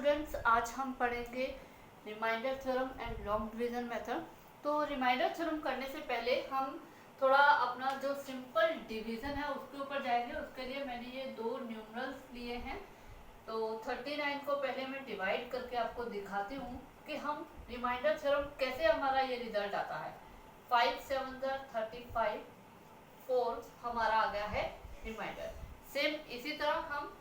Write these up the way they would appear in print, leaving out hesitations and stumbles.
Students, आज हम पढ़ेंगे remainder theorem and long division method. तो रिमाइंडर थ्योरम करने से पहले हम थोड़ा अपना जो सिंपल डिवीजन है उसके ऊपर जाएंगे। उसके लिए मैंने ये दो न्यूमरल्स लिए हैं। तो 39 को पहले मैं डिवाइड करके आपको दिखाती हूँ कि हम रिमाइंडर थ्योरम कैसे हमारा ये रिजल्ट आता है। 5 7 35 4 हमारा आ गया है रिमाइंडर। सेम इसी तरह हम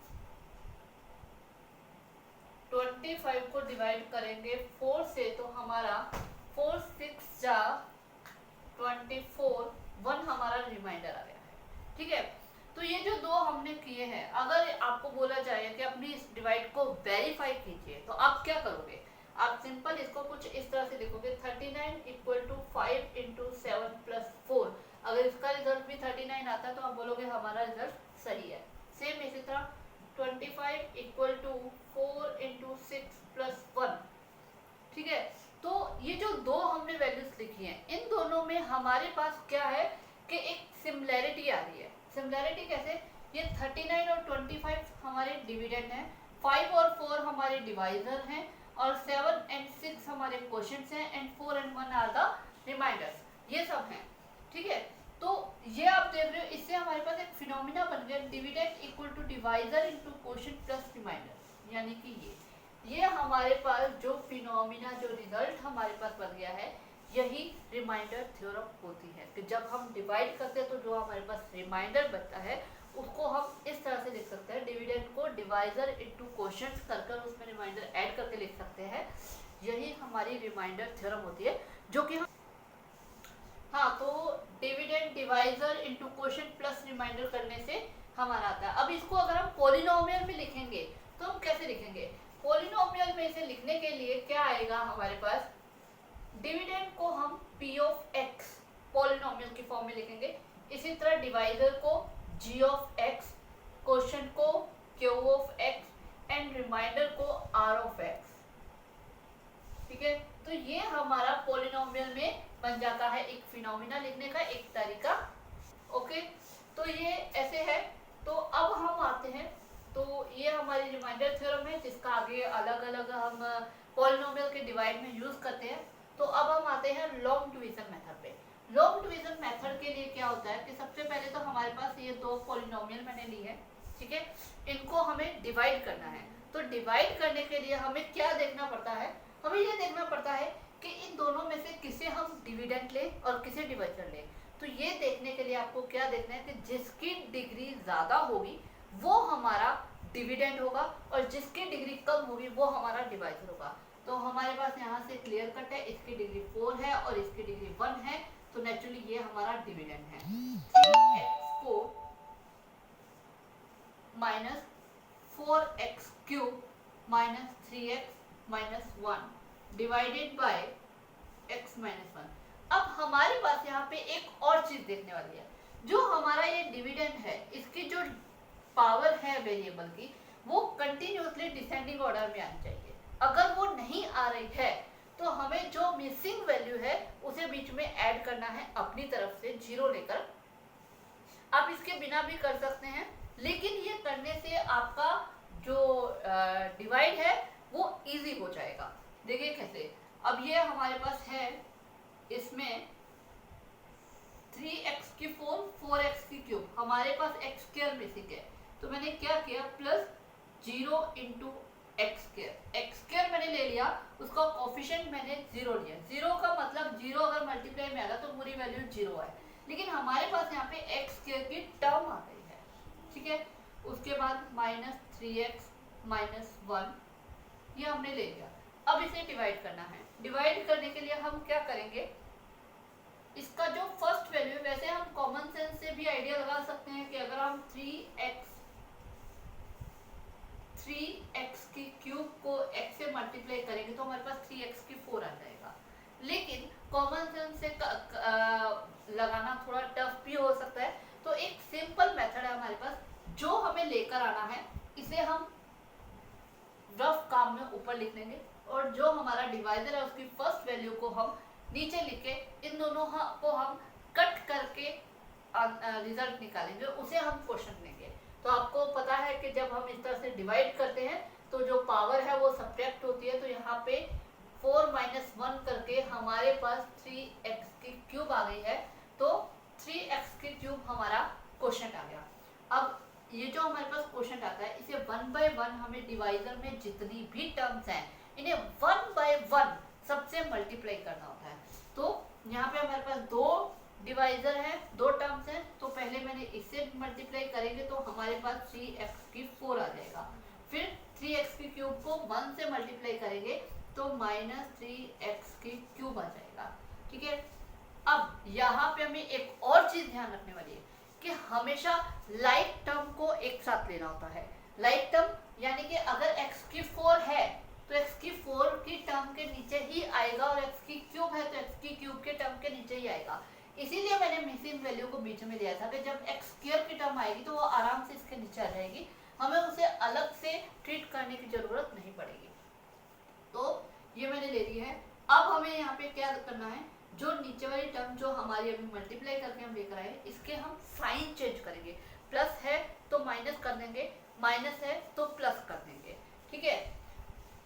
25 को डिवाइड करेंगे 4 से, तो हमारा 4 6 जा 24 1 हमारा रिमाइंडर आ गया है। ठीक है, तो ये जो दो हमने किए हैं, अगर आपको बोला जाए कि अपनी इस डिवाइड को वेरीफाई कीजिए तो आप क्या करोगे? आप सिंपल इसको कुछ इस तरह से लिखोगे 39 इक्वल टू 5 इंटू 7 प्लस 4। अगर इसका रिजल्ट भी 39 आता है तो आप बोलोगे हमारा रिजल्ट सही है। सेम इसी तरह 25 इक्वल टू 4 इंटू 6 प्लस 1। ठीक है, तो ये जो दो हमने वैल्यूज लिखी हैं, इन दोनों में हमारे पास क्या है कि एक सिमिलैरिटी आ रही है। सिमिलैरिटी कैसे? ये 39 और 25 हमारे डिविडेंड हैं, 5 और 4 हमारे डिवाइजर हैं, और 7 एंड 6 हमारे क्वोशंट्स हैं, and 4 and 1 are the remainders. ये सब हैं। ठीक है, तो ये आप देख रहे हो, इससे हमारे पास एक फिनोमिना बन गया, dividend equal to divisor into quotient plus remainder. यानी कि ये हमारे पास जो फिनोमिना, जो रिजल्ट हमारे पास बन गया है, यही रिमाइंडर थ्योरम होती है कि जब हम डिवाइड करते हैं तो जो हमारे पास रिमाइंडर बचता है उसको हम इस तरह से लिख सकते हैं, डिविडेंड को डिवाइजर इनटू क्वोशंट कर उसमें रिमाइंडर ऐड करके लिख सकते हैं। यही हमारी रिमाइंडर थ्योरम होती है, जो कि हम तो dividend divisor into quotient plus remainder करने से हमारा आता है। अब इसको अगर हम पॉलिनोमियल में लिखेंगे तो हम कैसे लिखेंगे? पॉलिनोमियल में इसे लिखने के लिए क्या आएगा हमारे पास? डिविडेंड को हम p ऑफ x पॉलिनोमियल की फॉर्म में लिखेंगे। इसी तरह डिवाइजर को g ऑफ x, क्वोशंट को q of x and remainder को r ऑफ x। ठीक है, तो ये हमारा पॉलिनोमियल में बन जाता है एक फिनोमिना लिखने का एक तरीका। ओके, तो ये ऐसे है। तो अब हम आते हैं, तो ये हमारी रिमाइंडर थ्योरम है जिसका आगे अलग अलग हम पॉलिनोमियल के डिवाइड में यूज करते हैं। तो अब हम आते हैं लॉन्ग डिवीजन मेथड पे। लॉन्ग डिवीजन मेथड के लिए क्या होता है कि सबसे पहले तो हमारे पास ये दो पॉलिनोमियल मैंने ली है। ठीक है, इनको हमें डिवाइड करना है। तो डिवाइड करने के लिए हमें क्या देखना पड़ता है? हमें ये देखना पड़ता है कि इन दोनों में से किसे हम डिविडेंड लें और किसे डिवाइजर लें। तो ये देखने के लिए आपको क्या देखना है कि जिसकी डिग्री ज्यादा होगी वो हमारा डिविडेंड होगा, और जिसकी डिग्री कम होगी वो हमारा डिवाइजर होगा। तो हमारे पास यहाँ से क्लियर कट है, इसकी डिग्री 4 है और इसकी डिग्री 1 है, तो नेचुरली ये हमारा डिविडेंड है। 3x4 minus 4x³ minus 3x minus 1 divided by x minus 1। अब हमारे पास यहाँ पे एक और चीज देखने वाली है, जो हमारा ये डिविडेंड है, इसकी जो पावर है वेरिएबल की, वो कंटिन्यूअसली डिसेंडिंग ऑर्डर में आनी चाहिए। अगर वो नहीं आ रही है तो हमें जो मिसिंग वैल्यू है उसे बीच में ऐड करना है अपनी तरफ से 0 लेकर। आप इसके बिना भी कर सकते हैं, लेकिन ये करने से आपका जो डिवाइड है वो इजी हो जाएगा। देखिए कैसे। अब ये हमारे पास है, इसमें 3x³ 4x³ हमारे पास x² बेसिक है, तो मैंने क्या किया प्लस 0 इंटू x² मैंने ले लिया, उसका कोफिशिएंट मैंने 0 लिया। 0 का मतलब 0 अगर मल्टीप्लाई में आएगा तो पूरी वैल्यू 0 है, लेकिन हमारे पास यहाँ पे x² की टर्म आ गई है। ठीक है, उसके बाद माइनस 3x माइनस 1 ये हमने ले लिया। अब इसे डिवाइड करना है। डिवाइड करने के लिए हम क्या करेंगे? इसका जो फर्स्ट वैल्यू, वैसे हम कॉमन सेंस से भी आइडिया लगा सकते हैं कि अगर हम 3x³ को x से मल्टीप्लाई करेंगे तो हमारे पास 3x³ आ जाएगा। लेकिन कॉमन सेंस से लगाना थोड़ा टफ भी हो सकता है, तो एक सिंपल मेथड है हमारे पास, जो हमें लेकर आना है इसे हम रफ काम में ऊपर लिख लेंगे, और जो हमारा डिवाइजर है उसकी फर्स्ट वैल्यू को हम नीचे लिख के इन दोनों को हम कट करके रिजल्ट निकालेंगे, उसे हम क्वोशंट लेंगे। तो आपको पता है कि जब हम इस तरह से डिवाइड करते हैं तो तो जो पावर है वो सब्ट्रैक्ट होती है, तो यहाँ पे 4 माइनस 1 करके हमारे पास 3x की क्यूब आ गई है। तो 3x की क्यूब हमारा क्वोशंट आ गया। अब ये जो हमारे पास क्वोशंट आता है, इसे 1 बाय 1 हमें डिवाइजर में जितनी भी टर्म्स हैं इन्हें 1 बाय 1 सबसे मल्टीप्लाई करना होता है। तो यहाँ पे हमारे पास दो डिवाइजर है, दो टर्म्स हैं, तो पहले मैंने इससे मल्टीप्लाई करेंगे तो हमारे पास 3x की 4 आ जाएगा। फिर 3x की क्यूब को 1 से मल्टीप्लाई करेंगे तो माइनस 3x की क्यूब आ जाएगा। ठीक है, अब यहाँ पे हमें एक और चीज ध्यान रखने वाली है कि हमेशा लाइक टर्म को एक साथ लेना होता है। लाइक टर्म यानी कि अगर x की 4 है तो x की 4 की टर्म के नीचे ही आएगा, और x की क्यूब है तो x की क्यूब के टर्म के नीचे ही आएगा। इसीलिए मैंने मिसिंग वैल्यू को बीच में दिया था कि जब x स्क्वायर की टर्म आएगी तो वो आराम से इसके नीचे आ जाएगी, हमें उसे अलग से ट्रीट करने की जरूरत नहीं पड़ेगी। तो ये मैंने ले ली है। अब हमें यहाँ पे क्या करना है, जो नीचे वाली टर्म जो हमारी अभी मल्टीप्लाई करके हम लेकर आए, इसके हम साइन चेंज करेंगे। प्लस है तो माइनस कर देंगे, माइनस है तो प्लस कर देंगे। ठीक है,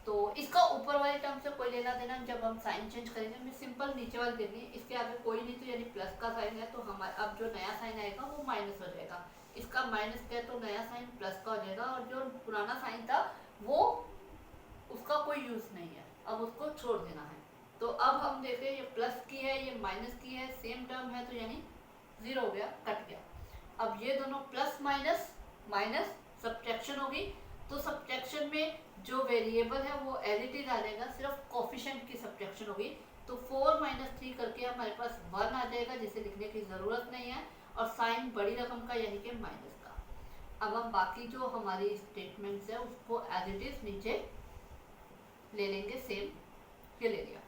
तो इसका ऊपर वाली टर्म से कोई लेना देना, जब हम साइन चेंज करेंगे हमें सिंपल नीचे वाली देनी है, इसके आगे कोई नहीं, तो यानी प्लस का साइन है तो हमारा अब जो नया साइन आएगा वो माइनस हो जाएगा। इसका माइनस का है तो नया साइन प्लस का हो जाएगा, और जो पुराना साइन था वो उसका कोई यूज नहीं है, अब उसको छोड़ देना है। तो अब हम देखें ये प्लस की है ये माइनस की है, सेम टर्म है तो यानी जीरो हो गया, कट गया। अब ये दोनों प्लस माइनस माइनस सब्ट्रैक्शन होगी, तो सब्ट्रैक्शन में जो वेरिएबल है वो एज इट इज आ जाएगा, सिर्फ कोफिशिएंट की सब्ट्रैक्शन होगी। तो 4 माइनस 3 करके हमारे पास 1 आ जाएगा, जिसे लिखने की जरूरत नहीं है, और साइन बड़ी रकम का यानी कि माइनस का। अब हम बाकी जो हमारी स्टेटमेंट्स है उसको एज इट इज नीचे ले लेंगे, सेम ये ले लिया।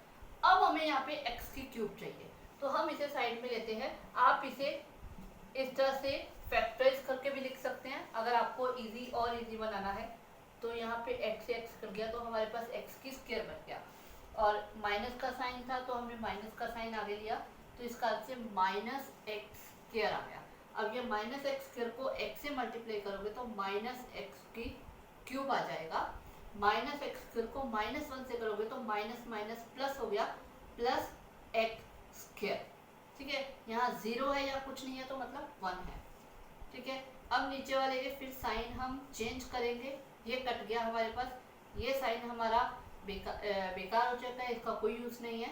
अब हमें यहाँ पे x की क्यूब चाहिए, तो हम इसे साइड में लेते हैं। आप इसे इस तरह से फैक्टराइज करके भी लिख सकते हैं अगर आपको इजी और इजी बनाना है। तो यहाँ पे x से x कर गया तो हमारे पास x की स्क्वायर बन गया, और माइनस का साइन था तो हमने माइनस का साइन आगे लिया, तो इसका अर्थ से माइनस एक्स स्क्वायर आ गया। अब ये माइनस एक्स स्क्वायर को x से मल्टीप्लाई करोगे तो माइनस एक्स की क्यूब आ जाएगा। माइनस एक्स स्क्वायर को माइनस 1 से करोगे तो माइनस माइनस प्लस हो गया, प्लस एक्स स्क्वायर। ठीक है, यहाँ जीरो है या कुछ नहीं है तो मतलब 1 है। ठीक है, अब नीचे वाले के फिर साइन हम चेंज करेंगे, ये कट गया हमारे पास, ये साइन हमारा बेकार हो जाता है, इसका कोई यूज नहीं है।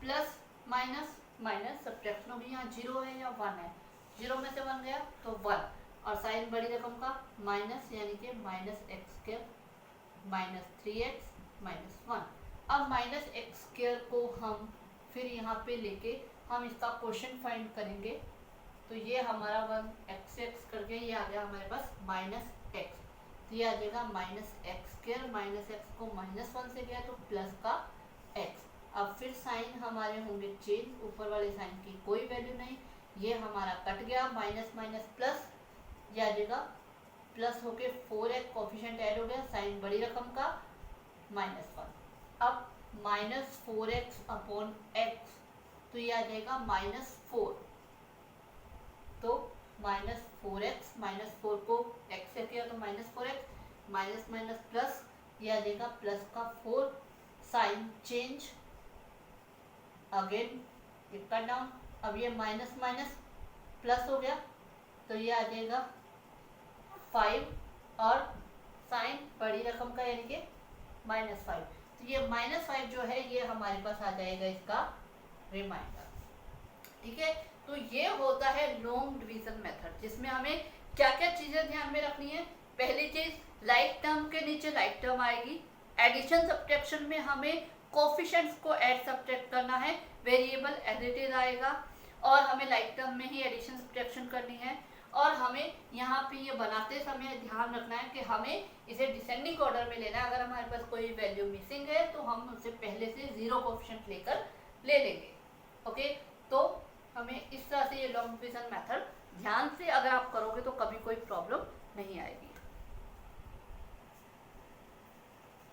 प्लस माइनस माइनस सब्ट्रैक्शन होगी, यहाँ जीरो है या 1 है, जीरो में से 1 गया तो 1, और साइन बड़ी रकम का माइनस यानी कि minus x square minus 3x minus 1। अब माइनस एक्स स्क्वायर को हम फिर यहाँ पे लेके हम इसका क्वोशंट फाइंड करेंगे, तो ये हमारा 1x करके ये आ गया हमारे पास माइनस एक्स, तो ये आ जाएगा minus x square, minus x को माइनस 1 से गया तो प्लस का x। अब फिर साइन हमारे होंगे चेंज, ऊपर वाले साइन की कोई वैल्यू नहीं, ये हमारा कट गया, माइनस माइनस प्लस, ये आ जाएगा प्लस होके 4x कोफिशिएंट ऐड हो गया, साइन बड़ी रकम का माइनस 1। अब माइनस 4x अपॉन x, तो ये आ जाएगा माइनस 4, तो माइनस 4x माइनस 4 को x से किया तो minus 4x, minus minus plus, ये आ जाएगा प्लस का 4, sign change again cut down. अब ये माइनस माइनस प्लस हो गया तो ये आ जाएगा 5, और साइन बड़ी रकम का यानी कि माइनस 5, तो ये माइनस 5 जो है ये हमारे पास आ जाएगा इसका रिमाइंडर। ठीक है, तो ये होता है लॉन्ग डिवीजन मेथड, जिसमें हमें क्या क्या चीजें ध्यान में रखनी है। पहली चीज, लाइक टर्म के नीचे लाइक टर्म आएगी। एडिशन सब्ट्रैक्शन में हमें कोफिशिएंट्स को ऐड सब्ट्रैक्ट करना है, वेरिएबल एज इट इज आएगा, और हमें लाइक टर्म में ही एडिशन सब्ट्रैक्शन करनी है। और हमें यहाँ पे ये बनाते समय ध्यान रखना है कि हमें इसे डिसेंडिंग ऑर्डर में लेना है। अगर हमारे पास कोई वैल्यू मिसिंग है तो हम उसे पहले से जीरो कोफिशिएंट लेकर ले लेंगे। ओके, तो हमें इस तरह से ये लॉन्ग डिवीजन मेथड ध्यान से अगर आप करोगे तो कभी कोई प्रॉब्लम नहीं आएगी।